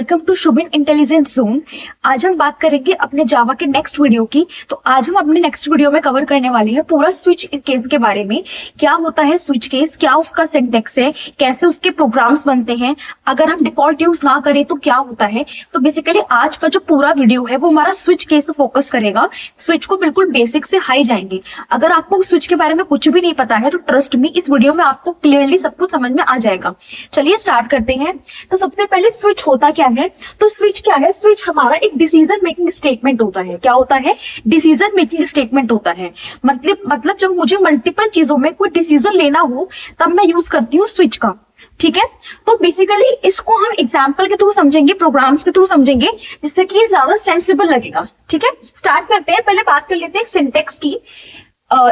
Welcome to Shubhin intelligent zone. आज हम बात करेंगे अपने जावा के नेक्स्ट वीडियो की। तो आज हम अपने नेक्स्ट वीडियो में कवर करने वाले हैं पूरा स्विच केस के बारे में। क्या होता है स्विच केस, क्या उसका सिंटैक्स है, कैसे उसके प्रोग्राम्स बनते हैं, अगर हम डिफॉल्ट यूज ना करें तो क्या होता है। तो बेसिकली आज का जो पूरा वीडियो है वो हमारा स्विच केस पे फोकस करेगा। स्विच को बिल्कुल बेसिक से हाई जाएंगे। अगर आपको स्विच के बारे में कुछ भी नहीं पता है तो ट्रस्ट मी, इस वीडियो में आपको क्लियरली सब कुछ समझ में आ जाएगा। चलिए स्टार्ट करते हैं। तो सबसे पहले स्विच होता क्या है? तो स्विच क्या है? स्विच हमारा एक डिसीजन मेकिंग स्टेटमेंट होता है। क्या होता है? डिसीजन मेकिंग स्टेटमेंट होता है। मतलब जब मुझे मल्टीपल चीजों में कोई डिसीजन लेना हो तब मैं यूज करती हूँ स्विच का। ठीक है, तो बेसिकली इसको हम एग्जाम्पल के थ्रू समझेंगे, प्रोग्राम्स के थ्रू समझेंगे, जिससे कि ये ज्यादा सेंसिबल लगेगा। ठीक है, स्टार्ट करते हैं। पहले बात कर लेते हैं सिंटेक्स की।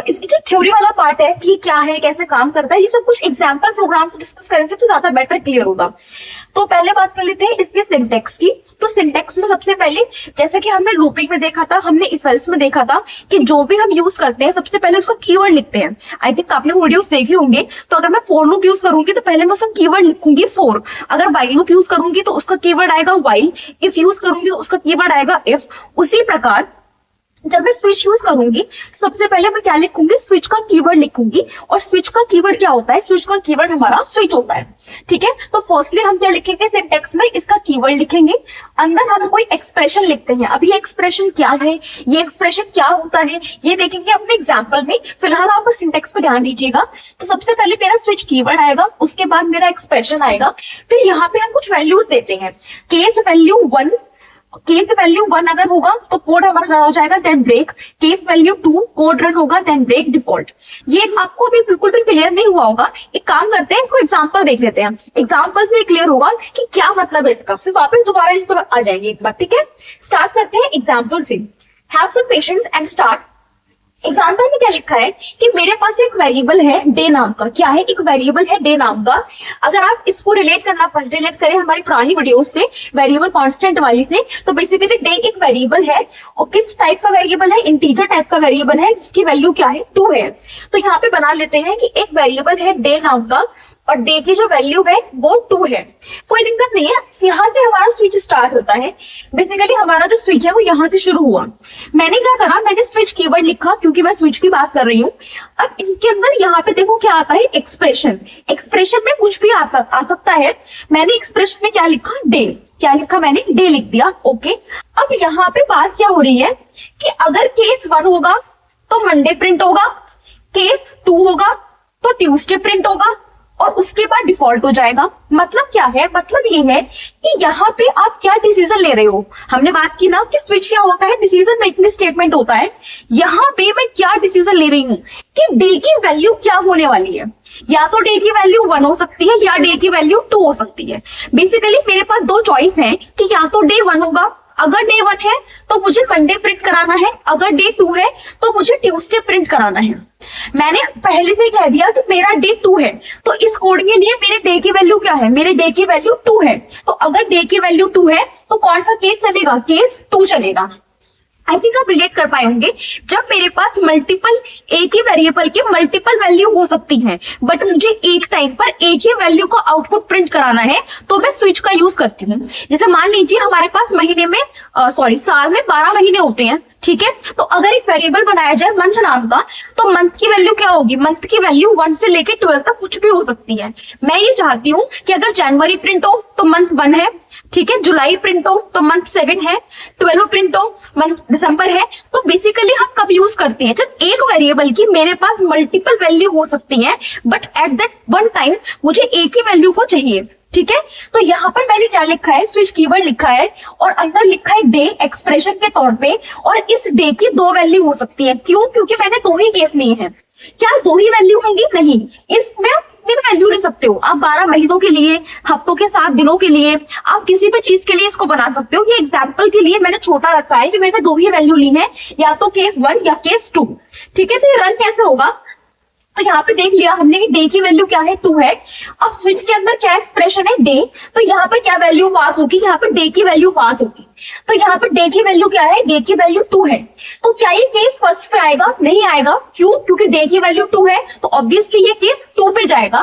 इसकी जो थ्योरी वाला पार्ट है कि क्या है, कैसे काम करता है, ये सब कुछ एग्जाम्पल प्रोग्राम से डिस्कस करेंगे तो ज्यादा बेटर क्लियर होगा। तो पहले बात कर लेते हैं इसके सिंटेक्स की। तो सिंटेक्स में सबसे पहले, जैसे कि हमने लूपिंग में देखा था, हमने इफ एल्स में देखा था कि जो भी हम यूज करते हैं सबसे पहले उसका कीवर्ड लिखते हैं। आई थिंक आपने वीडियोस देखे होंगे। तो अगर मैं फॉर लूप यूज करूंगी तो पहले मैं उसका कीवर्ड लिखूंगी फॉर। अगर व्हाइल लूप यूज करूंगी तो उसका कीवर्ड आएगा व्हाइल। इफ यूज करूंगी तो उसका कीवर्ड आएगा इफ। उसी प्रकार जब मैं स्विच यूज करूंगी सबसे पहले मैं क्या लिखूंगी? स्विच का कीवर्ड लिखूंगी। और स्विच का कीवर्ड क्या होता है? स्विच का कीवर्ड हमारा स्विच होता है। ठीक है, तो फर्स्टली हम क्या लिखेंगे? सिंटेक्स में इसका कीवर्ड लिखेंगे, अंदर हम कोई एक्सप्रेशन लिखते हैं। अभी एक्सप्रेशन क्या है, ये एक्सप्रेशन क्या होता है, ये देखेंगे अपने एग्जाम्पल में। फिलहाल आप सिंटेक्स पे ध्यान दीजिएगा। तो सबसे पहले मेरा स्विच कीवर्ड आएगा, उसके बाद मेरा एक्सप्रेशन आएगा। फिर यहाँ पे हम कुछ वैल्यूज देते हैं। केस वैल्यू 1 अगर होगा तो कोड हमारा रन हो जाएगा, then break. Case value 2 code run होगा, देन ब्रेक डिफॉल्ट। ये आपको भी बिल्कुल भी क्लियर नहीं हुआ होगा। एक काम करते हैं, इसको एग्जांपल देख लेते हैं। एग्जांपल से क्लियर होगा कि क्या मतलब है इसका। फिर वापस दोबारा इस पर आ जाएंगे एक बार। ठीक है, स्टार्ट करते हैं एग्जाम्पल से। Have some patience and start. Example में क्या लिखा है कि मेरे पास एक वेरिएबल है डे नाम का। क्या है? एक वेरिएबल है डे नाम का। अगर आप इसको रिलेट करें हमारी पुरानी वीडियोस से, वेरिएबल कांस्टेंट वाली से, तो बेसिकली डे एक वेरिएबल है। और किस टाइप का वेरिएबल है? इंटीजर टाइप का वेरिएबल है, जिसकी वैल्यू क्या है? 2 है। तो यहाँ पे बना लेते हैं कि एक वेरिएबल है डे नाम का और डे की जो वैल्यू है वो 2 है। कोई दिक्कत नहीं है, यहाँ से हमारा स्विच स्टार्ट होता है। बेसिकली हमारा जो स्विच है वो यहाँ से शुरू हुआ। मैंने क्या करा? मैंने स्विच कीवर्ड लिखा, क्योंकि मैं स्विच की बात कर रही हूँ। अब इसके अंदर यहाँ पे देखो क्या आता है? एक्सप्रेशन। एक्सप्रेशन में कुछ भी आ सकता है। मैंने एक्सप्रेशन में क्या लिखा? डे। क्या लिखा मैंने? डे लिख दिया। ओके, अब यहाँ पे बात क्या हो रही है कि अगर केस 1 होगा तो मंडे प्रिंट होगा, केस 2 होगा तो ट्यूसडे प्रिंट होगा, और उसके बाद डिफॉल्ट हो जाएगा। मतलब क्या है? मतलब ये है कि यहाँ पे आप क्या डिसीजन ले रहे हो। हमने बात की ना कि स्विच क्या होता है? डिसीजन मेकिंग स्टेटमेंट होता है। यहाँ पे मैं क्या डिसीजन ले रही हूँ कि डे की वैल्यू क्या होने वाली है। या तो डे की वैल्यू 1 हो सकती है या डे की वैल्यू 2 हो सकती है। बेसिकली मेरे पास 2 चॉइस है कि या तो डे 1 होगा, अगर डे 1 है तो मुझे मंडे प्रिंट कराना है, अगर डे 2 है तो मुझे ट्यूसडे प्रिंट कराना है। मैंने पहले से ही कह दिया कि मेरा डे 2 है, तो इस कोड के लिए मेरे डे की वैल्यू क्या है? मेरे डे की वैल्यू 2 है। तो अगर डे की वैल्यू 2 है तो कौन सा केस चलेगा? केस 2 चलेगा। आई थिंक आप रिलेट कर पाए होंगे। जब मेरे पास मल्टीपल, एक ही वेरिएबल के मल्टीपल वैल्यू हो सकती हैं, बट मुझे एक टाइम पर एक ही वैल्यू का आउटपुट प्रिंट कराना है, तो मैं स्विच का यूज करती हूँ। जैसे मान लीजिए हमारे पास साल में 12 महीने होते हैं। ठीक है, तो अगर एक वेरिएबल बनाया जाए मंथ नाम का, तो मंथ की वैल्यू क्या होगी? मंथ की वैल्यू 1 से लेके 12 तक कुछ भी हो सकती है। मैं ये चाहती हूँ कि अगर जनवरी प्रिंट हो तो मंथ 1 है, ठीक है, जुलाई प्रिंट हो तो मंथ 7 है, 12 प्रिंट हो मंथ दिसंबर है। तो बेसिकली हम कब यूज करते हैं? जब एक वेरिएबल की मेरे पास मल्टीपल वैल्यू हो सकती है, but at that one time मुझे एक ही वैल्यू को चाहिए। ठीक है, तो यहाँ पर मैंने क्या लिखा है? स्विच कीवर्ड लिखा है और अंदर लिखा है डे एक्सप्रेशन के तौर पे। और इस डे की 2 वैल्यू हो सकती है। क्यों? क्योंकि मैंने 2 ही केस लिए हैं। क्या 2 ही वैल्यू होंगी? नहीं, इसमें आप कितनी वैल्यू ले सकते हो? आप 12 महीनों के लिए, हफ्तों के 7 दिनों के लिए, आप किसी भी चीज के लिए इसको बना सकते हो। ये एग्जाम्पल के लिए मैंने छोटा रखा है कि मैंने 2 ही वैल्यू ली है, या तो केस 1 या केस 2। ठीक है, तो ये रन कैसे होगा? तो यहाँ पे देख लिया हमने कि डे की वैल्यू क्या है? 2 है। अब स्विच के अंदर क्या एक्सप्रेशन है? डे। तो यहाँ पे क्या वैल्यू पास होगी? यहाँ पे डे की वैल्यू पास होगी। तो यहाँ पे डे की वैल्यू क्या है? डे की वैल्यू 2 है। तो क्या ये केस फर्स्ट पे आएगा? नहीं आएगा। क्यों? क्योंकि डे की वैल्यू 2 है, तो ऑब्वियसली ये केस 2 पे जाएगा।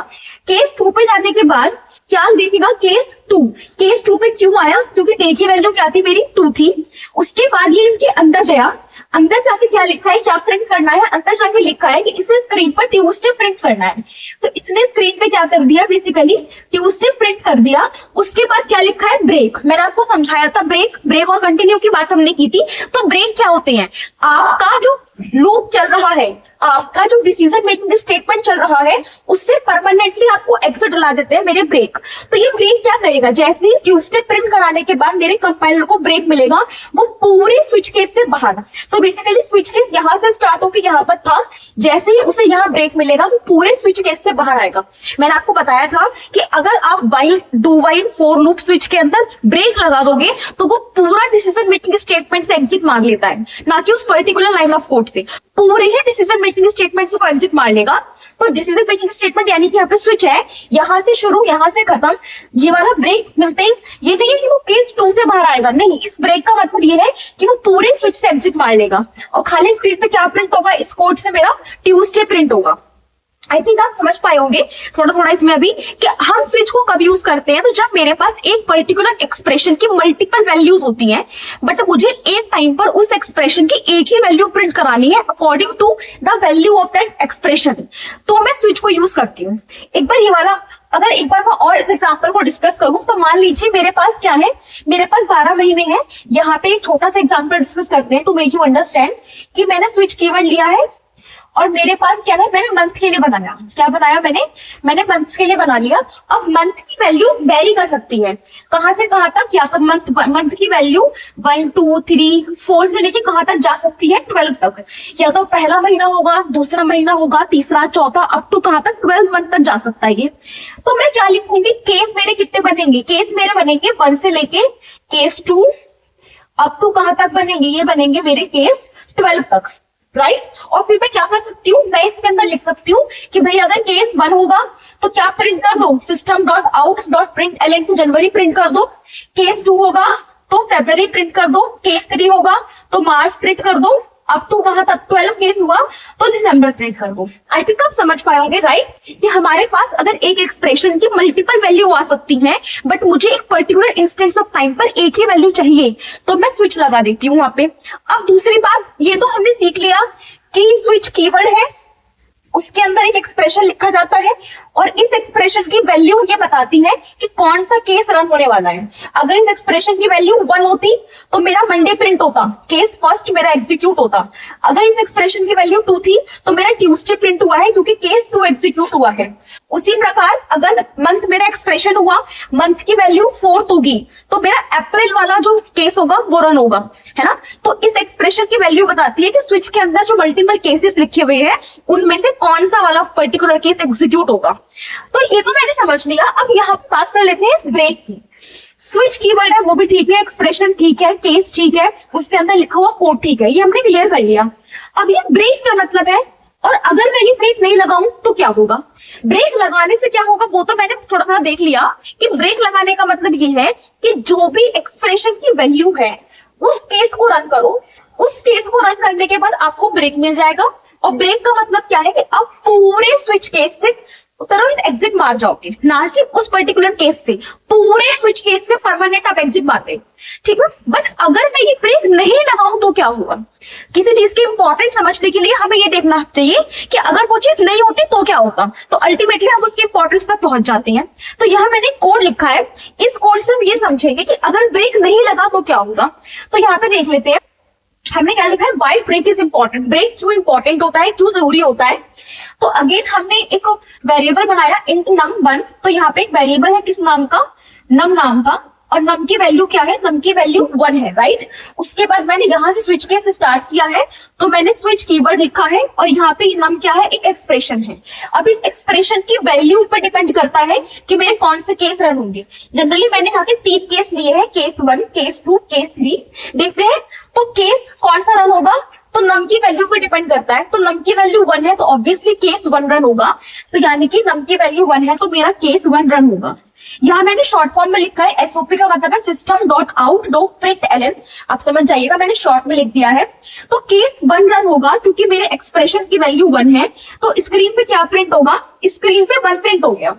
केस 2 पे जाने के बाद क्या देखेगा, केस 2। केस 2 पे क्यों आया, क्योंकि डे की वैल्यू क्या थी मेरी 2 थी। उसके बाद ये इसके अंदर गया, अंदर जाके क्या लिखा है, क्या प्रिंट करना है, अंदर जाके लिखा है कि इसे स्क्रीन पर ट्यूसडे प्रिंट करना है। तो इसने स्क्रीन पे क्या कर दिया, बेसिकली ट्यूसडे प्रिंट कर दिया। उसके बाद क्या लिखा है, ब्रेक। मैंने आपको समझाया था ब्रेक और कंटिन्यू की बात हमने की थी। तो ब्रेक क्या होते हैं, आपका जो लूप चल रहा है, आपका जो डिसीजन मेकिंग स्टेटमेंट चल रहा है, उससे परमानेंटली आपको एग्जिट दिला देते हैं मेरे ब्रेक। तो ये ब्रेक क्या करेगा, जैसे ही ट्यूसडे प्रिंट कराने के बाद मेरे कंपाइलर को ब्रेक मिलेगा, वो पूरे स्विच केस से बाहर। तो बेसिकली स्विच केस यहां से स्टार्ट होकर यहां तक था, जैसे ही उसे यहाँ ब्रेक मिलेगा वो पूरे स्विच केस से बाहर आएगा। मैंने आपको बताया था कि अगर आप while, do while, for loop switch के अंदर ब्रेक लगा दोगे तो वो पूरा डिसीजन मेकिंग स्टेटमेंट से एग्जिट मार लेता है, ना कि उस पर्टिकुलर लाइन ऑफ कोड से, पूरे ही डिसीजन मेकिंग स्टेटमेंट से एग्जिट मार लेगा। तो डिसीजन मेकिंग स्टेटमेंट यानी कि यहाँ पे स्विच है, यहां से शुरू यहां से खत्म, ये वाला ब्रेक मिलते ही ये नहीं है कि वो केस 2 से बाहर आएगा, नहीं, इस ब्रेक का मतलब ये है कि वो पूरे स्विच से एग्जिट मार लेगा और खाली स्क्रीन पे क्या प्रिंट होगा, इस कोड से मेरा ट्यूसडे प्रिंट होगा। आई थिंक आप समझ पाए होंगे थोड़ा थोड़ा इसमें अभी कि हम स्विच को कब यूज करते हैं। तो जब मेरे पास एक पर्टिकुलर एक्सप्रेशन की मल्टीपल वैल्यूज होती हैं, बट मुझे एक टाइम पर उस एक्सप्रेशन की एक ही वैल्यू प्रिंट करानी है according to the value of that expression, तो मैं स्विच को यूज करती हूँ। एक बार ये वाला, अगर एक बार मैं और इस एग्जाम्पल को डिस्कस करूं, तो मान लीजिए मेरे पास क्या है, मेरे पास 12 महीने हैं। यहाँ पे एक छोटा सा एग्जाम्पल डिस्कस करते हैं टू मेक यू अंडरस्टैंड कि मैंने स्विच कीवर्ड लिया है और मेरे पास क्या है, मैंने मंथ के लिए बनाया। क्या बनाया मैंने मंथ के लिए बना लिया। अब मंथ की वैल्यू वेरी कर सकती है, कहां से कहां तक, या तो मंथ की वैल्यू 1 2 3 4 से लेके कहां तक जा सकती है, 12 तक। या तो पहला महीना होगा, दूसरा महीना होगा, तीसरा, चौथा, अप टू कहां तक, 12 मंथ तक जा सकता है ये। तो मैं क्या लिखूंगी, केस मेरे कितने बनेंगे, केस मेरे बनेंगे 1 से लेके केस 2 अप टू कहां तक बनेंगे, ये बनेंगे मेरे केस 12 तक, राइट। और फिर मैं क्या कर सकती हूँ, मैं इसके अंदर लिख सकती हूँ कि भाई अगर केस 1 होगा तो क्या प्रिंट कर दो, system dot out dot print LN से जनवरी प्रिंट कर दो। केस 2 होगा तो फेब्रवरी प्रिंट कर दो। केस 3 होगा तो मार्च प्रिंट कर दो। अप टू कहां तक, 12 केस हुआ तो दिसंबर प्रिंट कर दो। आई थिंक आप समझ पाओगे, राइट, कि हमारे पास अगर एक एक्सप्रेशन की मल्टीपल वैल्यू आ सकती है, बट मुझे एक पर्टिकुलर इंस्टेंस ऑफ टाइम पर एक ही वैल्यू चाहिए, तो मैं स्विच लगा देती हूँ वहां पे। अब दूसरी बात, ये तो हमने सीख लिया कि स्विच कीवर्ड है, उसके अंदर एक एक्सप्रेशन लिखा जाता है और इस एक्सप्रेशन की वैल्यू ये बताती है कि कौन सा केस रन होने वाला है। अगर इस एक्सप्रेशन की वैल्यू 1 होती तो मेरा मंडे प्रिंट होता, केस फर्स्ट मेरा एग्जीक्यूट होता। अगर इस एक्सप्रेशन की वैल्यू 2 थी तो मेरा ट्यूसडे प्रिंट हुआ है क्योंकि केस 2 एग्जीक्यूट हुआ है। उसी प्रकार अगर मंथ मेरा एक्सप्रेशन हुआ, मंथ की वैल्यू 4 होगी तो मेरा अप्रैल वाला जो केस होगा वो रन होगा, है ना। तो इस एक्सप्रेशन की वैल्यू बताती है कि स्विच के अंदर जो मल्टीपल केसेस लिखे हुए हैं उनमें से कौन सा वाला पर्टिकुलर केस एग्जीक्यूट होगा। तो ये तो मैंने समझ लिया। अब यहाँ पर बात कर लेते हैं ब्रेक की। स्विच कीवर्ड है वो भी ठीक है, एक्सप्रेशन ठीक है, केस ठीक है, उसके अंदर लिखा हुआ कोड ठीक है, ये हमने क्लियर कर लिया। अब ये ब्रेक का मतलब है, और अगर मैं ये ब्रेक नहीं लगाऊं तो क्या होगा, ब्रेक लगाने से क्या होगा वो तो मैंने थोड़ा थोड़ा देख लिया कि ब्रेक लगाने का मतलब ये है कि जो भी एक्सप्रेशन की वैल्यू है उस केस को रन करो, उस केस को रन करने के बाद आपको ब्रेक मिल जाएगा। और ब्रेक का मतलब क्या है कि आप पूरे स्विच केस से तुरंत एग्जिट मार जाओगे, ना कि उस पर्टिकुलर केस से, पूरे स्विच केस से परमानेंट आप एग्जिट मारते, ठीक है। बट अगर मैं ये ब्रेक नहीं लगाऊं तो क्या होगा, किसी चीज की इंपॉर्टेंट समझने के लिए हमें ये देखना चाहिए कि अगर वो चीज नहीं होती तो क्या होता, तो अल्टीमेटली हम उसकी इंपॉर्टेंस तक पहुंच जाते हैं। तो यहाँ मैंने कोड लिखा है, इस कोड से हम ये समझेंगे कि अगर ब्रेक नहीं लगा तो क्या होगा। तो यहाँ पे देख लेते हैं, हमने क्या लिखा है, why break is important, break क्यों इंपॉर्टेंट होता है, क्यों जरूरी होता है। तो अगेन हमने एक वेरिएबल बनाया इंट num1। तो यहाँ पे एक वेरिएबल है किस नाम का, नम नाम का, और नम की वैल्यू क्या है, नम की वैल्यू 1 है, राइट। उसके बाद मैंने यहाँ से स्विच केस स्टार्ट किया है तो मैंने स्विच कीवर्ड लिखा है और यहाँ पे नम क्या है, एक एक्सप्रेशन है। अब इस एक्सप्रेशन की वैल्यू पर डिपेंड करता है कि मेरे कौन से केस रन होंगे। जनरली मैंने यहाँ पे 3 केस लिए हैं, केस 1, केस 2, केस 3। देखते हैं तो केस कौन सा रन होगा, तो नम की वैल्यू पे डिपेंड करता है। तो नम की वैल्यू 1 है तो ऑब्वियसली केस 1 रन होगा, तो यानी कि नम की वैल्यू 1 है तो मेरा केस 1 रन होगा। यहाँ मैंने शॉर्ट फॉर्म में लिखा है, एसओपी का मतलब है system dot out dot print LN, आप समझ जाइएगा, मैंने शॉर्ट में लिख दिया है। तो केस 1 रन होगा क्योंकि मेरे एक्सप्रेशन की वैल्यू 1 है, तो स्क्रीन पे क्या प्रिंट होगा, स्क्रीन पे 1 प्रिंट हो गया।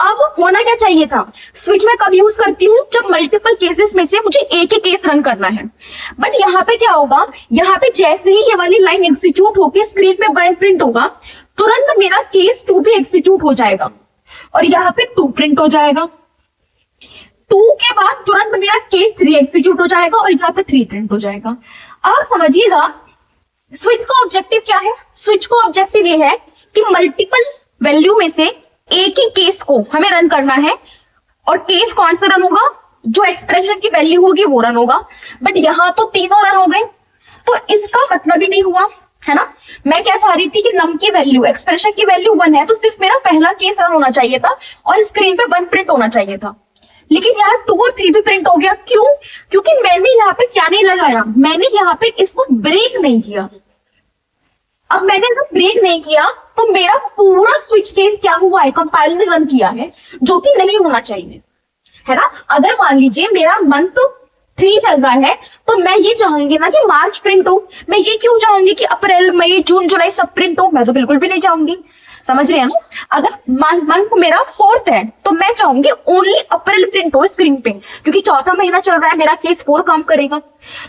अब होना क्या चाहिए था, स्विच में कब यूज करती हूँ, जब मल्टीपल केसेस में से मुझे एक ही केस रन करना है। बट यहाँ पे क्या होगा, यहाँ पे जैसे ही ये वाली लाइन एग्जीक्यूट होकर स्क्रीन पे 1 प्रिंट होगा, तुरंत मेरा केस 2 भी एग्जीक्यूट हो जाएगा और यहाँ पे 2 प्रिंट हो जाएगा। 2 के बाद तुरंत मेरा केस 3 एग्जीक्यूट हो जाएगा और यहाँ पे 3 प्रिंट हो जाएगा। अब समझिएगा स्विच का ऑब्जेक्टिव क्या है। स्विच का ऑब्जेक्टिव ये है कि मल्टीपल वैल्यू में से एक ही केस को हमें रन करना है और केस कौन सा रन होगा, जो एक्सप्रेशन की वैल्यू होगी वो रन होगा। बट यहाँ तो तीनों रन हो गए, तो इसका मतलब ही नहीं हुआ, है ना। मैं क्या चाह रही थी कि नम की वैल्यू, एक्सप्रेशन की वैल्यू 1 है, तो सिर्फ मेरा पहला केस रन होना चाहिए था और स्क्रीन पे 1 प्रिंट होना चाहिए था। लेकिन यार 2 और 3 भी प्रिंट हो गया, क्यों, क्योंकि मैंने यहाँ पे क्या नहीं लगाया, मैंने यहाँ पे इसको ब्रेक नहीं किया। अब मैंने अगर ब्रेक नहीं किया तो मेरा पूरा स्विच केस क्या हुआ है, कंपाइलर ने रन किया है, जो कि नहीं होना चाहिए, है ना। अगर मान लीजिए मेरा मंथ 3 चल रहा है, तो मैं ये चाहूंगी ना कि मार्च प्रिंट हो, मैं ये क्यों चाहूंगी कि अप्रैल मई जून जुलाई सब प्रिंट हो, मैं तो बिल्कुल भी नहीं चाहूंगी, समझ रहे हैं ना। अगर मंथ मेरा 4th है तो मैं चाहूंगी ओनली अप्रैल प्रिंट हो स्क्रीन पे, क्योंकि चौथा महीना चल रहा है, मेरा केस 4 काम करेगा।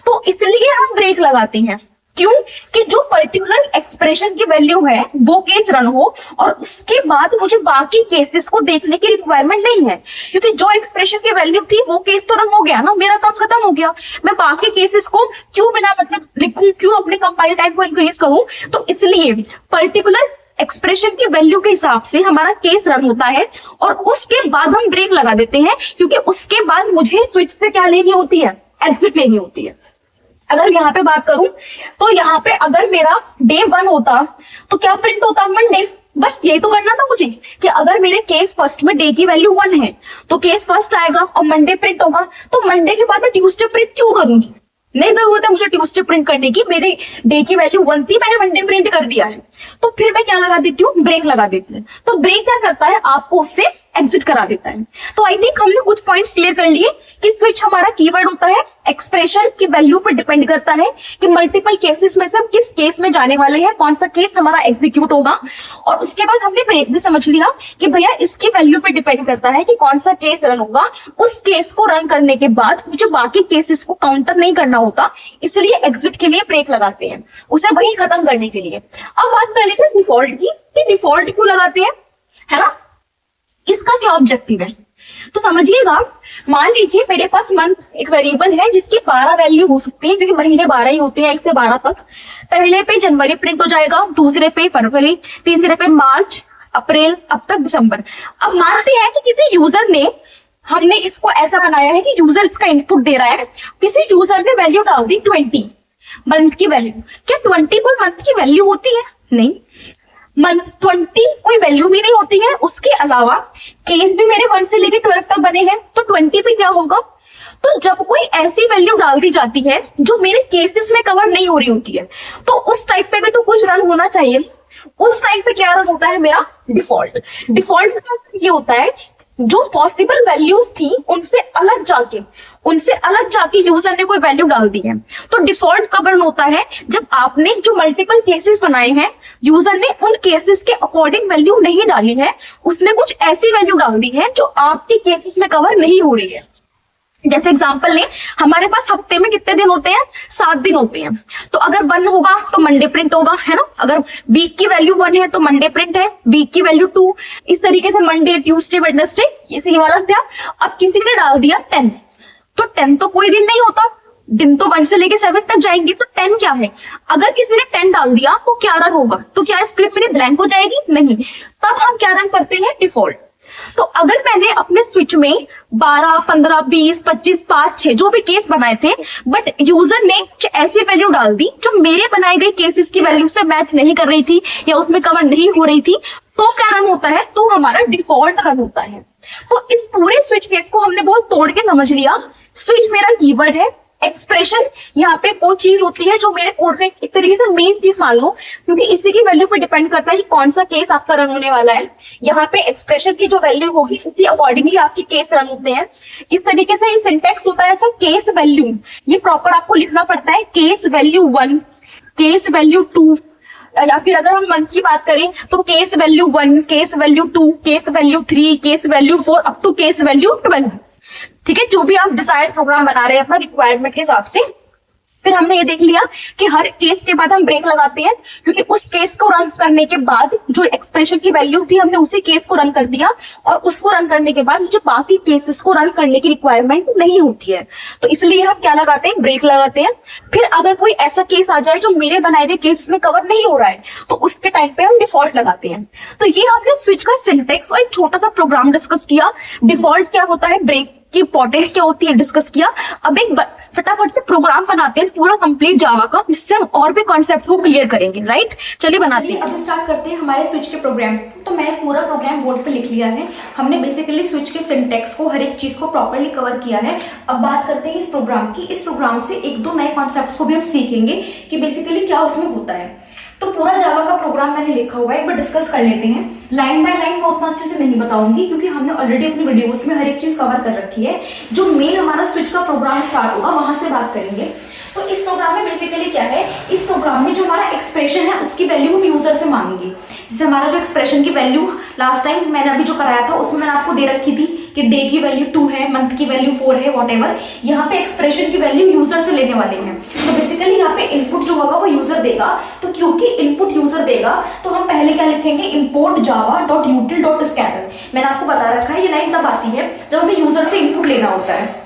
तो इसलिए हम ब्रेक लगाते हैं, क्यों, कि जो पर्टिकुलर एक्सप्रेशन की वैल्यू है वो केस रन हो और उसके बाद मुझे बाकी केसेस को देखने की रिक्वायरमेंट नहीं है, क्योंकि जो एक्सप्रेशन की वैल्यू थी वो केस तो रन हो गया ना, मेरा काम खत्म हो गया। मैं बाकी केसेस को क्यों बिना मतलब लिखूं, क्यों अपने कंपाइल टाइम को इंक्रीज करूं। तो इसलिए पर्टिकुलर एक्सप्रेशन की वैल्यू के हिसाब से हमारा केस रन होता है और उसके बाद हम ब्रेक लगा देते हैं, क्योंकि उसके बाद मुझे स्विच से क्या लेनी होती है, एग्जिट लेनी होती है। अगर यहाँ पे बात करूं तो यहाँ पे अगर मेरा डे 1 होता तो क्या प्रिंट होता, मंडे। बस यही तो करना था मुझे कि अगर मेरे केस फर्स्ट में डे की वैल्यू 1 है तो केस फर्स्ट आएगा और मंडे प्रिंट होगा, तो मंडे के बाद मैं ट्यूसडे प्रिंट क्यों करूंगी, नहीं जरूरत है मुझे ट्यूसडे प्रिंट करने की, मेरे डे की वैल्यू 1 थी, मैंने मंडे प्रिंट कर दिया है। तो फिर मैं क्या लगा देती हूँ, ब्रेक लगा देती हूँ। तो ब्रेक क्या करता है, आपको उससे एग्जिट करा देता है। तो आई थिंक हमने कुछ पॉइंट्स क्लियर कर लिए कि स्विच हमारा कीवर्ड होता है, एक्सप्रेशन की वैल्यू पर डिपेंड करता है कि मल्टीपल केसेस में से हम किस केस में जाने वाले हैं, कौन सा केस हमारा एग्जीक्यूट होगा। और उसके बाद हमने ब्रेक भी समझ लिया कि भैया इसकी वैल्यू पर डिपेंड करता है कि कौन सा केस रन होगा। उस केस को रन करने के बाद मुझे बाकी केसेस को काउंटर नहीं करना होता, इसलिए एग्जिट के लिए ब्रेक लगाते हैं, उसे वही खत्म करने के लिए। अब बात कर लेते हैं डिफॉल्ट की, डिफॉल्ट क्यों लगाते हैं, है ना, इसका क्या ऑब्जेक्टिव है। तो समझिएगा, मान लीजिए मेरे पास मंथ एक वेरिएबल है जिसकी 12 वैल्यू हो सकती है, क्योंकि महीने 12 ही होते हैं, 1 से 12 तक। पहले पे जनवरी प्रिंट हो जाएगा, दूसरे पे फरवरी, तीसरे पे मार्च, अप्रैल, अब तक दिसंबर। अब मानते हैं कि किसी यूजर ने, हमने इसको ऐसा बनाया है कि यूजर इसका इनपुट दे रहा है, किसी यूजर ने वैल्यू डाल दी 20 मंथ की वैल्यू। क्या 20 कोई मंथ की वैल्यू होती है, नहीं, मंथ 20 कोई वैल्यू भी नहीं होती है। उसके अलावा केस भी मेरे 1 से लेकर 12 तक बने हैं, तो 20 पे क्या होगा, तो जब कोई ऐसी वैल्यू डाल दी जाती है जो मेरे केसेस में कवर नहीं हो रही होती है, तो उस टाइप पे भी तो कुछ रन होना चाहिए। उस टाइप पे क्या रन होता है, मेरा डिफॉल्ट। डिफॉल्ट का ये होता है जो पॉसिबल वैल्यूज थी उनसे अलग जाके यूजर ने कोई वैल्यू डाल दी है। तो डिफॉल्ट कब रन होता है, जब आपने जो मल्टीपल केसेस बनाए हैं, यूजर ने उन केसेस के अकॉर्डिंग वैल्यू नहीं डाली है, उसने कुछ ऐसी वैल्यू डाल दी है जो आपके केसेस में कवर नहीं हो रही है। जैसे एग्जांपल लें, हमारे पास हफ्ते में कितने दिन होते हैं, 7 दिन होते हैं। तो अगर 1 होगा तो मंडे प्रिंट होगा, है ना। अगर वीक की वैल्यू 1 है तो मंडे प्रिंट है, वीक की वैल्यू 2, इस तरीके से मंडे, ट्यूसडे, वेडनेसडे, ये सही वाला था। अब किसी ने डाल दिया 10, तो 10 तो कोई दिन नहीं होता, दिन तो 1 से लेके 7 तक जाएंगे, तो 10 क्या है। अगर किसी ने 10 डाल दिया तो क्या रन होगा, तो क्या स्क्रिप्ट मेरी ब्लैंक हो जाएगी, नहीं। तब हम क्या रन करते हैं, डिफॉल्ट। तो अगर मैंने अपने स्विच में 12, 15, 20, 25, 5, 6 जो भी केस बनाए थे, बट यूजर ने कुछ ऐसी वैल्यू डाल दी जो मेरे बनाए गए केसेस की वैल्यू से मैच नहीं कर रही थी या उसमें कवर नहीं हो रही थी, तो क्या रन होता है, तो हमारा डिफॉल्ट रन होता है। तो इस पूरे स्विच केस को हमने बहुत तोड़ के समझ लिया। स्विच मेरा कीवर्ड है, एक्सप्रेशन यहाँ पे वो चीज होती है जो मेरे कोड में एक तरीके से मेन चीज मान लो, क्योंकि इसी की वैल्यू पे डिपेंड करता है कि कौन सा केस आपका रन होने वाला है। यहाँ पे एक्सप्रेशन की जो वैल्यू होगी उसी अकॉर्डिंगली आपके केस रन होते हैं। इस तरीके से ये सिंटेक्स होता है। अच्छा, केस वैल्यू ये प्रॉपर आपको लिखना पड़ता है, केस वैल्यू 1, केस वैल्यू 2, या फिर अगर हम मंथ की बात करें तो case value 1, case value 2, case value 3, case value 4 up to case value 12। ठीक है, जो भी आप डिजायर्ड प्रोग्राम बना रहे हैं अपना रिक्वायरमेंट के हिसाब से। फिर हमने ये देख लिया कि हर केस के बाद हम ब्रेक लगाते हैं, क्योंकि उस केस को रन करने के बाद जो एक्सप्रेशन की वैल्यू थी हमने उसी केस को रन कर दिया, और उसको रन करने के बाद जो बाकी केसेस को रन करने की रिक्वायरमेंट नहीं होती है, तो इसलिए हम क्या लगाते हैं, ब्रेक लगाते हैं। फिर अगर कोई ऐसा केस आ जाए जो मेरे बनाए हुए केस में कवर नहीं हो रहा है, तो उसके टाइम पे हम डिफॉल्ट लगाते हैं। तो ये हमने स्विच का सिंटेक्स और एक छोटा सा प्रोग्राम डिस्कस किया। डिफॉल्ट क्या होता है, ब्रेक की इंपॉर्टेंस क्या होती है डिस्कस किया। अब एक फटाफट से प्रोग्राम बनाते हैं पूरा कंप्लीट जावा का, जिससे हम और भी कॉन्सेप्ट को क्लियर करेंगे। राइट, चलिए बनाते हैं। अब स्टार्ट करते हैं हमारे स्विच के प्रोग्राम। तो मैंने पूरा प्रोग्राम बोर्ड पे लिख लिया है। हमने बेसिकली स्विच के सिंटेक्स को, हर एक चीज को प्रॉपर्ली कवर किया है। अब बात करते हैं इस प्रोग्राम की। इस प्रोग्राम से एक दो नए कॉन्सेप्ट्स को भी हम सीखेंगे कि बेसिकली क्या उसमें होता है। तो पूरा जावा का प्रोग्राम मैंने लिखा हुआ है, एक बार डिस्कस कर लेते हैं। लाइन बाय लाइन मैं उतना अच्छे से नहीं बताऊंगी, क्योंकि हमने ऑलरेडी अपनी वीडियोस में हर एक चीज कवर कर रखी है। जो मेन हमारा स्विच का प्रोग्राम स्टार्ट होगा वहां से बात करेंगे। तो इस प्रोग्राम में बेसिकली क्या है, इस प्रोग्राम में जो हमारा एक्सप्रेशन है उसकी वैल्यू हम यूजर से मांगेंगे। जैसे हमारा जो एक्सप्रेशन की वैल्यू लास्ट टाइम मैंने अभी जो कराया था उसमें मैंने आपको दे रखी थी कि डे की वैल्यू 2 है, मंथ की वैल्यू 4 है, वॉटेवर। यहाँ पे एक्सप्रेशन की वैल्यू यूजर से लेने वाले हैं। तो बेसिकली यहाँ पे इनपुट जो होगा वो यूजर देगा। तो क्योंकि इनपुट यूजर देगा तो हम पहले क्या लिखेंगे, import java.util.scatter। मैंने आपको बता रखा है ये लाइन तब आती है जब हमें यूजर से इनपुट लेना होता है।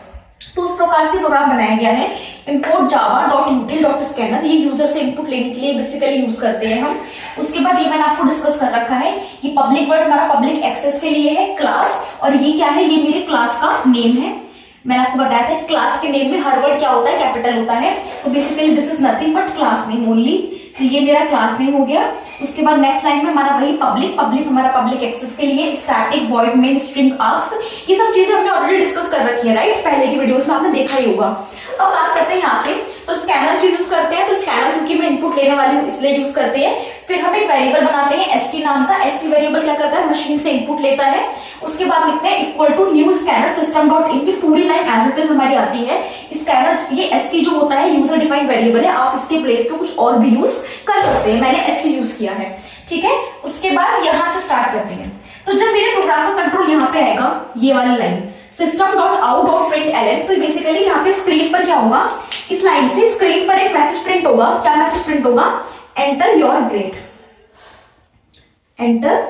तो उस प्रकार से प्रोग्राम बनाया गया है, import java.util.scanner। ये यूजर से इनपुट लेने के लिए बेसिकली यूज करते हैं हम। उसके बाद ये मैंने आपको डिस्कस कर रखा है, ये पब्लिक वर्ड हमारा पब्लिक एक्सेस के लिए है, क्लास। और ये क्या है, ये मेरे क्लास का नेम है। मैंने आपको बताया था कि क्लास के नेम में हर वर्ड क्या होता है, कैपिटल होता है। तो basically this is nothing but class name only. तो ये मेरा क्लास नेम हो गया। उसके बाद नेक्स्ट लाइन में हमारा वही पब्लिक हमारा पब्लिक एक्सेस के लिए, static void main string ask. ये सब चीजें हमने ऑलरेडी डिस्कस कर रखी है, राइट, पहले की वीडियोस में आपने देखा ही होगा। अब बात करते हैं यहाँ से, तो स्कैनर क्यों यूज करते हैं, तो स्कैनर क्योंकि मैं इनपुट लेने वाली हूँ इसलिए यूज करते हैं। फिर हम एक वेरिएबल बनाते हैं एसटी नाम का। एसटी वेरिएबल क्या करता है, मशीन से इनपुट लेता है। उसके बाद लिखते हैं equal to new scanner system dot in की पूरी लाइन एज इट इज हमारी आती है। स्कैनर ये एसटी जो होता है यूजर डिफाइंड वेरिएबल है, आप इसके प्लेस पे कुछ और भी यूज कर सकते हैं। मैंने एसटी यूज किया है, ठीक है। उसके बाद यहां से स्टार्ट करते हैं। तो जब मेरे प्रोग्राम का कंट्रोल यहाँ पे आएगा, ये वाली line system dot out dot print LN, तो बेसिकली यहाँ पे स्क्रीन पर क्या होगा, इस लाइन से स्क्रीन पर एक मैसेज प्रिंट होगा। क्या मैसेज प्रिंट होगा, enter your grade, enter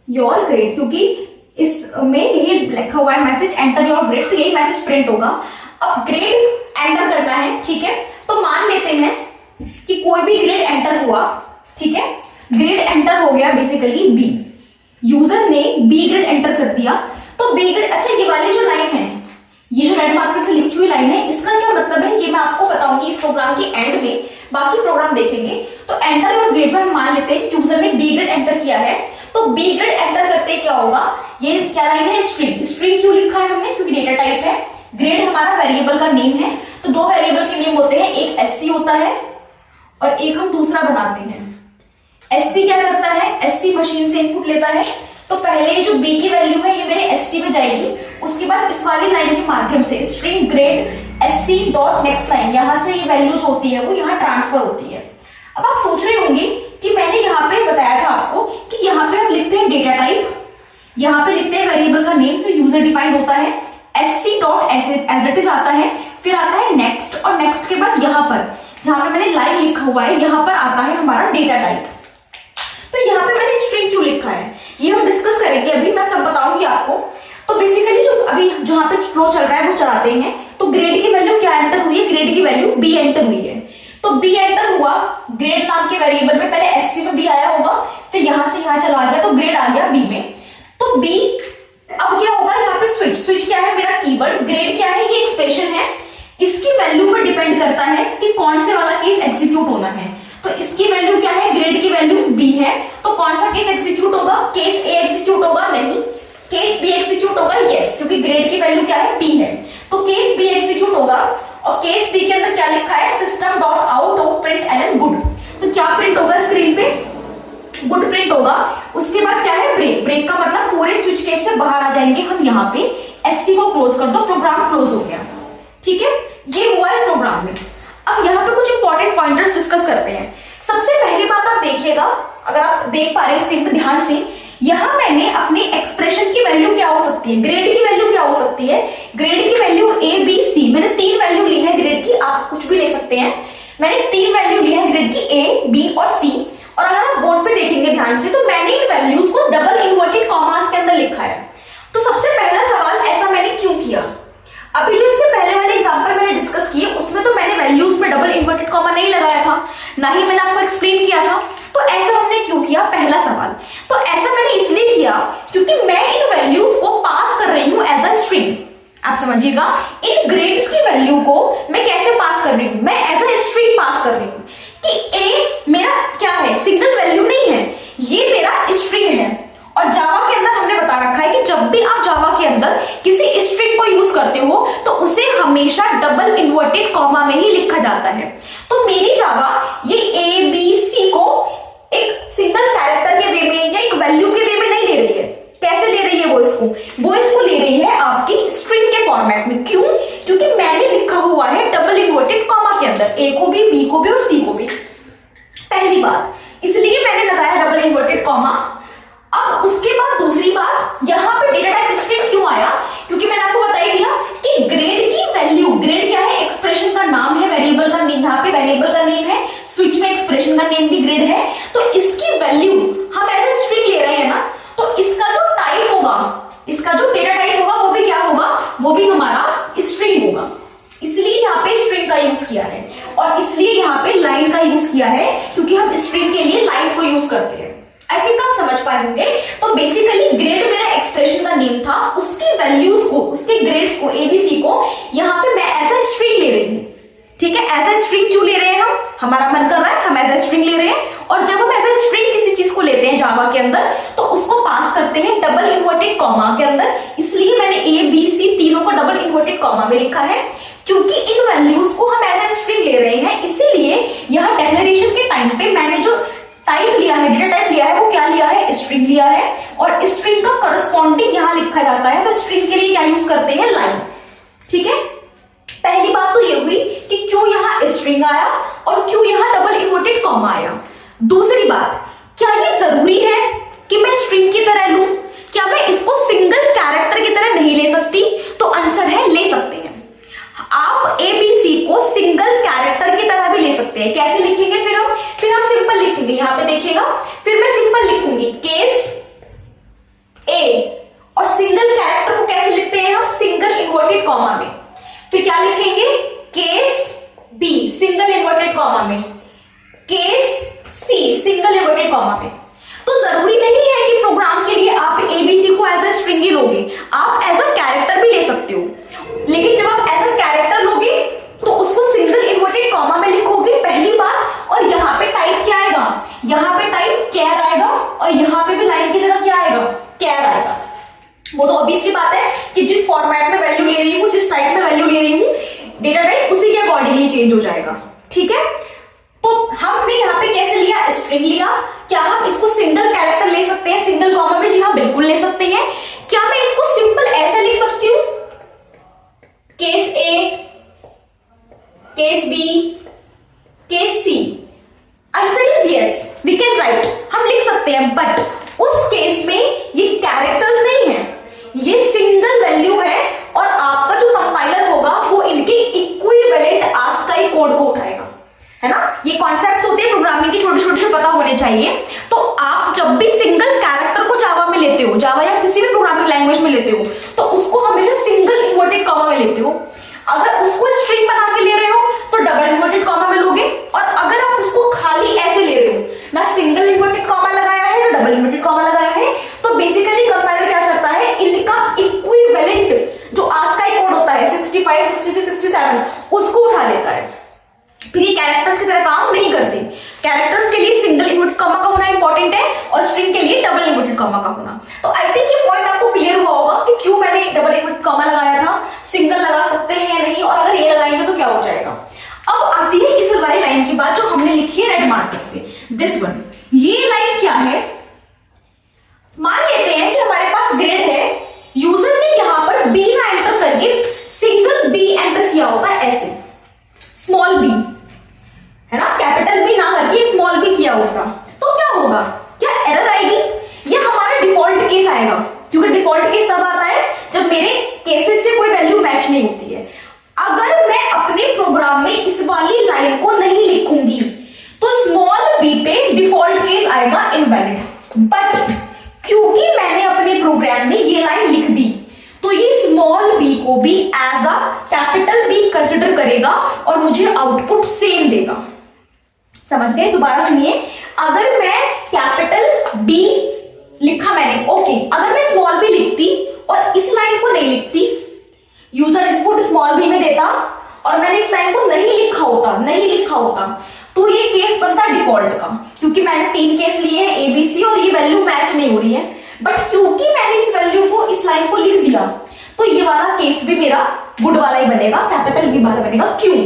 your grade, क्योंकि इसमें यही लिखा हुआ है मैसेज एंटर योर ग्रेड, तो यही मैसेज प्रिंट होगा। अब ग्रेड एंटर करना है, ठीक है। तो मान लेते हैं कि कोई भी ग्रेड एंटर हुआ, ठीक है। ग्रेड एंटर हो गया बेसिकली बी, यूजर ने बी ग्रेड एंटर कर दिया। तो बी ग्रेड, अच्छा ये वाली जो लाइन है, ये जो रेड मार्कर से लिखी हुई लाइन है, इसका क्या मतलब है ये मैं आपको बताऊंगी इस प्रोग्राम के एंड में, बाकी प्रोग्राम देखेंगे। तो एंटर योर ग्रेड में हम मान लेते हैं कि यूजर ने बी ग्रेड एंटर किया है। तो बी ग्रेड एंटर करते क्या होगा, ये क्या लाइन है, स्ट्रिंग। स्ट्रिंग क्यों लिखा है हमने, क्योंकि डेटा टाइप है। ग्रेड हमारा वेरिएबल का नेम है। तो दो वेरिएबल के नेम होते हैं, एक एससी होता है और एक हम दूसरा बनाते हैं। एससी क्या करता है, एससी मशीन से इनपुट लेता है। तो पहले जो बी की वैल्यू है ये मेरे एससी में जाएगी। उसके बाद इस वाली लाइन के माध्यम से string grade SC dot next line, यहां से ये वैल्यू जो होती है वो यहाँ ट्रांसफर होती है। अब आप सोच रहे होंगे कि मैंने यहाँ पे बताया था आपको कि यहाँ पे हम लिखते हैं डेटा टाइप, यहाँ पे लिखते हैं वेरिएबल का नेम, तो यूजर डिफाइंड होता है। SC dot as it is आता है, फिर आता है नेक्स्ट, और नेक्स्ट के बाद यहाँ पर जहां पे मैंने लाइन लिखा हुआ है यहाँ पर आता है हमारा डेटा टाइप। तो यहाँ पे मैंने स्ट्रिंग क्यों लिखा है ये हम डिस्कस करेंगे, अभी मैं सब बताऊंगी आपको। तो बेसिकली जो अभी जहां पे फ्लो चल रहा है वो चलाते हैं। तो ग्रेड की वैल्यू क्या एंटर हुई है, ग्रेड की वैल्यू बी एंटर हुई है। तो बी एंटर हुआ, ग्रेड नाम के वेरिएबल में पहले एससी में बी आया होगा, फिर यहां से यहां चला गया तो ग्रेड आ गया बी में। तो बी अब क्या होगा, यहाँ पे स्विच, स्विच क्या है मेरा कीवर्ड, ग्रेड क्या है ये एक्सप्रेशन है। इसकी वैल्यू पर डिपेंड करता है कि कौन से वाला केस एग्जीक्यूट होना है। तो इसकी वैल्यू क्या है, ग्रेड की वैल्यू बी है, तो कौन सा केस एग्जीक्यूट होगा, केस ए एग्जीक्यूट होगा, नहीं, केस बी एग्जीक्यूट होगा, यस, क्योंकि ग्रेड की वैल्यू क्या है बी है। तो केस बी एग्जीक्यूट होगा और केस बी के अंदर क्या लिखा है, system dot out of print LN good. तो क्या प्रिंट होगा स्क्रीन पे, गुड प्रिंट होगा। उसके बाद क्या है, ब्रेक। ब्रेक का मतलब पूरे स्विच केस से बाहर आ जाएंगे हम, यहाँ पे एससी को क्लोज कर दो, प्रोग्राम क्लोज हो गया। ठीक है, ये हुआ इस प्रोग्राम में। अब यहाँ पे कुछ इंपॉर्टेंट पॉइंटर्स डिस्कस करते हैं। सबसे पहली बात आप देखिएगा, अगर आप देख पा रहे हैं स्क्रीन पे ध्यान से, यहां मैंने अपनी एक्सप्रेशन की वैल्यू क्या हो सकती है, ग्रेड की वैल्यू क्या हो सकती है, ग्रेड की वैल्यू ए बी सी। मैंने 3 वैल्यू ली है ग्रेड की, आप कुछ भी ले सकते हैं। मैंने 3 वैल्यू ली है ग्रेड की, ए बी और सी। और अगर आप बोर्ड पे देखेंगे ध्यान से, तो मैंने इन वैल्यूज को डबल इन्वर्टेड कॉमास के अंदर लिखा है। तो सबसे पहला सवाल, ऐसा मैंने क्यों किया? अभी जो इससे पहले वाले एग्जांपल मैंने डिस्कस किए, उसमें तो मैंने वैल्यूज में डबल इन्वर्टेड कॉमा नहीं लगाया था, ना ही मैंने आपको एक्सप्लेन किया था। तो ऐसा हमने क्यों किया, पहला सवाल। तो ऐसा मैंने इसलिए किया क्योंकि मैं इन वैल्यूज को पास कर रही हूं एज अ स्ट्रिंग। आप समझिएगा, इन ग्रेड्स की वैल्यू को मैं कैसे पास कर रही हूं, मैं एज अ स्ट्रिंग पास कर रही हूं कि ए मेरा क्या है, सिंगल वैल्यू नहीं है, ये मेरा स्ट्रिंग है। और जावा के अंदर हमने बता रखा है कि जब भी आप जावा के अंदर किसी स्ट्रिंग को यूज करते हो तो उसे हमेशा डबल इन्वर्टेड कॉमा में ही लिखा जाता है। तो मेरी जावा ये ए बी सी को एक सिंगल कैरेक्टर के वे में या एक वैल्यू के वे में नहीं ले रही है। कैसे ले रही है वो इसको ले रही है आपकी स्ट्रिंग के फॉर्मेट में। क्यों? क्योंकि मैंने लिखा हुआ है डबल इन्वर्टेड कॉमा के अंदर, ए को भी, बी को भी और सी को भी। पहली बात, इसलिए मैंने लगाया डबल इन्वर्टेड कॉमा। अब उसके बाद दूसरी बात, यहां पे डेटा टाइप स्ट्रिंग क्यों आया? क्योंकि मैंने आपको बता ही दिया कि ग्रेड की वैल्यू, ग्रेड क्या है, एक्सप्रेशन का नाम है, वेरिएबल का नेम, यहाँ पे वेरिएबल का नेम है, स्विच में एक्सप्रेशन का नेम भी ग्रेड है। तो इसकी वैल्यू हम ऐसे स्ट्रिंग ले रहे हैं ना, तो इसका जो टाइप होगा, इसका जो डेटा टाइप होगा वो भी क्या होगा, वो भी हमारा स्ट्रिंग होगा। इसलिए यहाँ पे स्ट्रिंग का यूज किया है, और इसलिए यहाँ पे लाइन का यूज किया है, क्योंकि हम स्ट्रिंग के लिए लाइन को यूज करते हैं। आई थिंक आप समझ पाएंगे। तो बेसिकली ग्रेड मेरा एक्सप्रेशन का नेम था, उसकी वैल्यूज को, उसके ग्रेड्स को, एबीसी को यहाँ पे मैं एज अ स्ट्रिंग ले रही हूँ। ठीक है, एज अ स्ट्रिंग क्यों ले रहे हैं हम, हमारा मन कर रहा है, हम एज अ स्ट्रिंग ले रहे हैं। और जब हम एज अ स्ट्रिंग किसी चीज को लेते हैं जावा के अंदर, तो उसको पास करते हैं डबल इन्वर्टेड कॉमा के अंदर। इसलिए मैंने ए बी सी तीनों को डबल इन्वर्टेड कॉमा में लिखा है, क्योंकि इन वैल्यूज को हम एज अ स्ट्रिंग ले रहे हैं। इसीलिए यह डिक्लेरेशन के टाइम पे मैंने जो टाइप लिया है, डेटा टाइप लिया है, वो क्या लिया है, स्ट्रिंग लिया है। और स्ट्रिंग का करस्पॉन्डिंग यहां लिखा जाता है, तो स्ट्रिंग के लिए क्या यूज करते हैं, लाइन। ठीक है, पहली बात तो ये हुई कि क्यों यहां स्ट्रिंग आया और क्यों यहां डबल इन्वर्टेड कॉमा आया। दूसरी बात, क्या ये जरूरी है कि मैं स्ट्रिंग की तरह लूं? क्या मैं इसको सिंगल कैरेक्टर की तरह नहीं ले सकती? तो आंसर है, ले सकते हैं। आप एबीसी को सिंगल कैरेक्टर की तरह भी ले सकते हैं। कैसे लिखेंगे फिर हम सिंपल लिखेंगे। यहां पे देखिएगा, फिर मैं सिंपल लिखूंगी केस ए, और सिंगल कैरेक्टर को कैसे लिखते हैं हम, सिंगल इन्वर्टेड कॉमा में। फिर क्या लिखेंगे, case B single inverted comma में, case C single inverted comma में। तो जरूरी नहीं है कि प्रोग्राम के लिए आप एबीसी को एज अ स्ट्रिंग ही लोगे, आप एज अ कैरेक्टर भी ले सकते हो। लेकिन जब आप एज अ कैरेक्टर लोगे तो उसको सिंगल इन्वर्टेड कॉमा में लिखोगे, पहली बात। और यहाँ पे टाइप क्या आएगा, यहाँ पे टाइप कैर आएगा, और यहाँ पे भी लाइन की जगह क्या आएगा, कैर आएगा। वो तो ऑब्वियसली बात है कि जिस फॉर्मेट में वैल्यू ले रही हूँ, जिस टाइप में वैल्यू ले रही हूँ, डेटा टाइप उसी के अकॉर्डिंगली चेंज हो जाएगा। ठीक है, तो हमने यहाँ पे कैसे लिया, स्ट्रिंग लिया। क्या हम इसको सिंगल कैरेक्टर ले सकते हैं सिंगल कॉमा में? जी हाँ, बिल्कुल ले सकते हैं। क्या मैं इसको सिंपल ऐसे लिख सकती हूँ, case A, case B, case C? Answer is yes, we can write, हम लिख सकते हैं। बट उस केस में ये कैरेक्टर्स नहीं है, ये सिंगल वैल्यू है, और आपका जो कंपाइलर होगा वो इनके इक्विवेलेंट आस्काई कोड को उठाएगा, है ना। ये कॉन्सेप्ट्स होते हैं प्रोग्रामिंग के, छोटे छोटे से पता होने चाहिए। तो आप जब भी सिंगल कैरेक्टर को जावा में लेते हो, जावा या किसी भी प्रोग्रामिंग लैंग्वेज में लेते हो, तो उसको हमेशा सिंगल इन्वर्टेड कॉमा में लेते हो। अगर उसको स्ट्रिंग बना के ले रहे हो तो डबल इन्वर्टेड कॉमा में लोगे, और अगर आप उसको खाली ऐसे ले रहे हो, ना सिंगल इन्वर्टेड कॉमा लगाया है ना डबल इन्वर्टेड कॉमा लगाया है, तो बेसिकली कंपाइलर क्या करता है, इनका इक्विवेलेंट जो आस्काई कोड होता है 65, 66, 67 उसको उठा लेता है। फिर ये कैरेक्टर्स की तरह काम नहीं करते। कैरेक्टर्स के लिए सिंगल इन्वर्टेड कॉमा का होना इंपॉर्टेंट है, और स्ट्रिंग के लिए डबल इन्वर्टेड कॉमा का होना। तो आई थिंक ये पॉइंट आपको आपको क्लियर हुआ होगा कि क्यों मैंने डबल इनवर्टेड कॉमा लगाया था, सिंगल लगा सकते हैं या नहीं, और अगर ये लगाएंगे तो क्या हो जाएगा। अब आती है इस वाली लाइन की बात जो हमने लिखी है रेड मार्कर से, दिस वन। ये लाइन क्या है, मान लेते हैं कि हमारे पास ग्रेड है, यूजर ने यहां पर बी ना एंटर करके सिंगल बी एंटर किया होगा, ऐसे स्मॉल बी है ना, कैपिटल बी ना करके स्मॉल बी किया होगा, तो क्या होगा, क्या एरर आएगी, या हमारा डिफॉल्ट केस आएगा, क्योंकि डिफॉल्ट केस तब आता है जब मेरे केसेस से कोई वैल्यू मैच नहीं होती है। अगर मैं अपने प्रोग्राम में इस वाली लाइन को नहीं लिखूंगी तो स्मॉल बी पे डिफॉल्ट केस आएगा इनवैलिड, बट क्योंकि मैंने अपने प्रोग्राम में ये लाइन लिख दी तो ये स्मॉल बी को भी as a capital B consider करेगा और मुझे आउटपुट सेम देगा। समझ गए, दोबारा सुनिए, अगर मैं कैपिटल बी लिखा मैंने, ओके, अगर मैं स्मॉल बी लिखती और इस लाइन को नहीं लिखती, यूजर इनपुट स्मॉल बी में देता और मैंने इस लाइन को नहीं लिखा होता तो ये केस बनता डिफॉल्ट का, क्योंकि मैंने 3 केस लिए हैं एबीसी और ये वैल्यू मैच नहीं हो रही है, बट क्योंकि मैंने इस वैल्यू को इस लाइन को लिख दिया तो ये वाला केस भी मेरा गुड वाला ही बनेगा, कैपिटल बी वाला बनेगा। क्यों,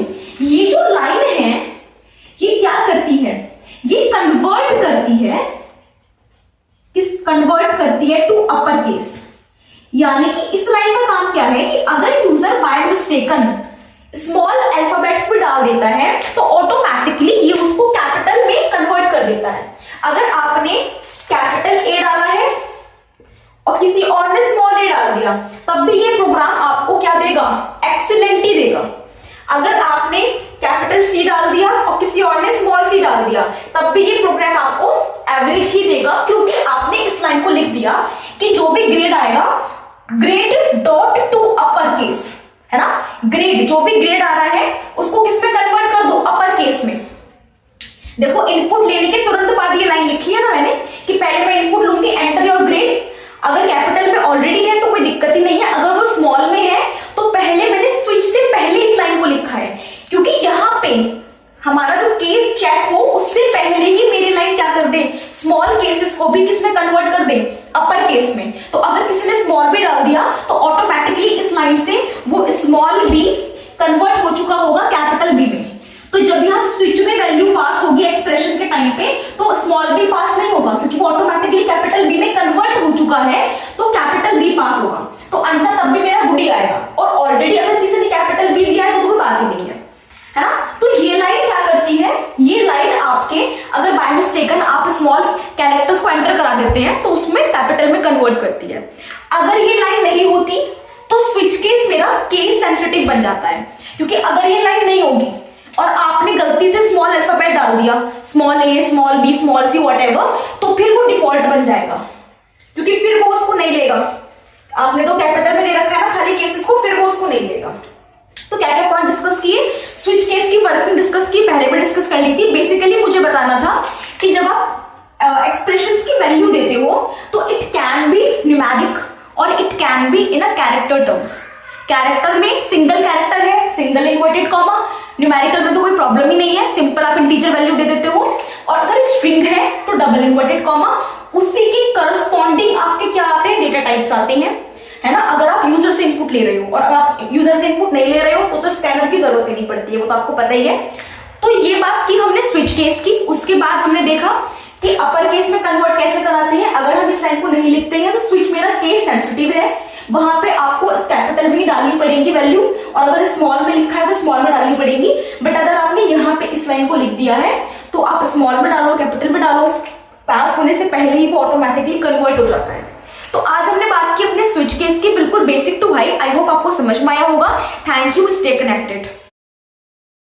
ये जो लाइन है ये क्या करती है, ये कन्वर्ट करती है टू अपर केस, यानी कि इस लाइन का काम क्या है कि अगर user by mistaken small alphabets पे डाल देता है तो ऑटोमेटिकली ये उसको कैपिटल में कन्वर्ट कर देता है। अगर आपने कैपिटल ए डाला है और किसी और ने स्मॉल ए डाल दिया तब भी ये प्रोग्राम आपको क्या देगा, एक्सीलेंट ही देगा। अगर आपने कैपिटल सी डाल दिया और किसी और ने स्मॉल सी डाल दिया तब भी ये प्रोग्राम आपको एवरेज ही देगा, क्योंकि आपने इस लाइन को लिख दिया कि जो भी ग्रेड आएगा, grade dot to upper case, है ना, ग्रेड जो भी ग्रेड आ रहा है उसको किस में कन्वर्ट कर दो, अपर केस में। देखो इनपुट लेने के तुरंत बाद ये लाइन लिखी है ना मैंने कि पहले मैं इनपुट लूंगी एंटर योर ग्रेड, अगर कैपिटल में ऑलरेडी है तो कोई दिक्कत ही नहीं है, अगर वो स्मॉल में है तो पहले मैंने स्विच से पहले इस लाइन को लिखा है, क्योंकि यहां पे हमारा जो केस चेक हो उससे पहले ही मेरी लाइन क्या कर दे, स्मॉल केसेस को भी किसमें कन्वर्ट कर दे, अपर केस में। तो अगर किसी ने स्मॉल बी डाल दिया तो ऑटोमेटिकली इस लाइन से वो स्मॉल बी कन्वर्ट हो चुका होगा कैपिटल बी में। तो जब यहाँ स्विच में वैल्यू पास होगी एक्सप्रेशन के टाइम पे तो स्मॉल बी पास नहीं होगा, क्योंकि वो ऑटोमेटिकली कैपिटल बी में कन्वर्ट हो चुका है, तो कैपिटल बी पास होगा, तो आंसर तब भी मेरा गुड ही आएगा। और ऑलरेडी अगर किसी ने कैपिटल बी दिया है तो कोई बात ही नहीं है ना। तो ये लाइन क्या करती है, ये लाइन आपके अगर बाय मिस्टेकन आप स्मॉल कैरेक्टर्स को एंटर करा देते हैं तो उसमें कैपिटल में कन्वर्ट करती है। अगर ये लाइन नहीं होती तो स्विच केस मेरा केस सेंसिटिव बन जाता है, क्योंकि अगर ये लाइन नहीं होगी और आपने गलती से स्मॉल अल्फाबेट डाल दिया, स्मॉल ए, small B, small C, whatever, तो फिर वो डिफॉल्ट बन जाएगा, क्योंकि फिर वो उसको नहीं लेगा। आपने तो कैपिटल में दे रखा है ना खाली केसेस को, फिर वो उसको नहीं लेगा। तो क्या क्या पॉइंट डिस्कस किए, स्विच केस की वर्किंग डिस्कस की, पहले भी डिस्कस कर ली थी। बेसिकली मुझे बताना था कि जब आप एक्सप्रेशंस की वैल्यू देते हो तो इट कैन बी न्यूमेरिक और it can be in a character terms. Character में सिंगल कैरेक्टर है, सिंगल इन्वर्टेड कॉमा, न्यूमेरिकल में तो कोई प्रॉब्लम ही नहीं है, सिंपल आप इंटीजर वैल्यू दे देते हो। और अगर स्ट्रिंग है तो डबल इन्वर्टेड कॉमा, उसी के करस्पॉन्डिंग आपके क्या आते हैं, डेटा टाइप्स आते हैं, है ना। अगर आप यूजर से इनपुट ले रहे हो और अगर आप यूजर से इनपुट नहीं ले रहे हो तो स्कैनर की जरूरत ही नहीं पड़ती है, वो तो आपको पता ही है। तो ये बात की हमने स्विच केस की। उसके बाद हमने देखा कि अपर केस में कन्वर्ट कैसे कराते हैं। अगर हम इस लाइन को नहीं लिखते हैं तो स्विच मेरा केस सेंसिटिव है, वहां पे आपको कैपिटल में ही डालनी पड़ेगी वैल्यू, और अगर स्मॉल में लिखा है तो स्मॉल में डालनी पड़ेगी। बट अगर आपने यहाँ पे इस लाइन को लिख दिया है तो आप स्मॉल में डालो, कैपिटल में डालो, पास होने से पहले ही वो ऑटोमेटिकली कन्वर्ट हो जाता है। तो आज हमने बात की अपने स्विच केस की, बिल्कुल basic to high. I hope आपको समझ में आया होगा। Thank you, stay connected.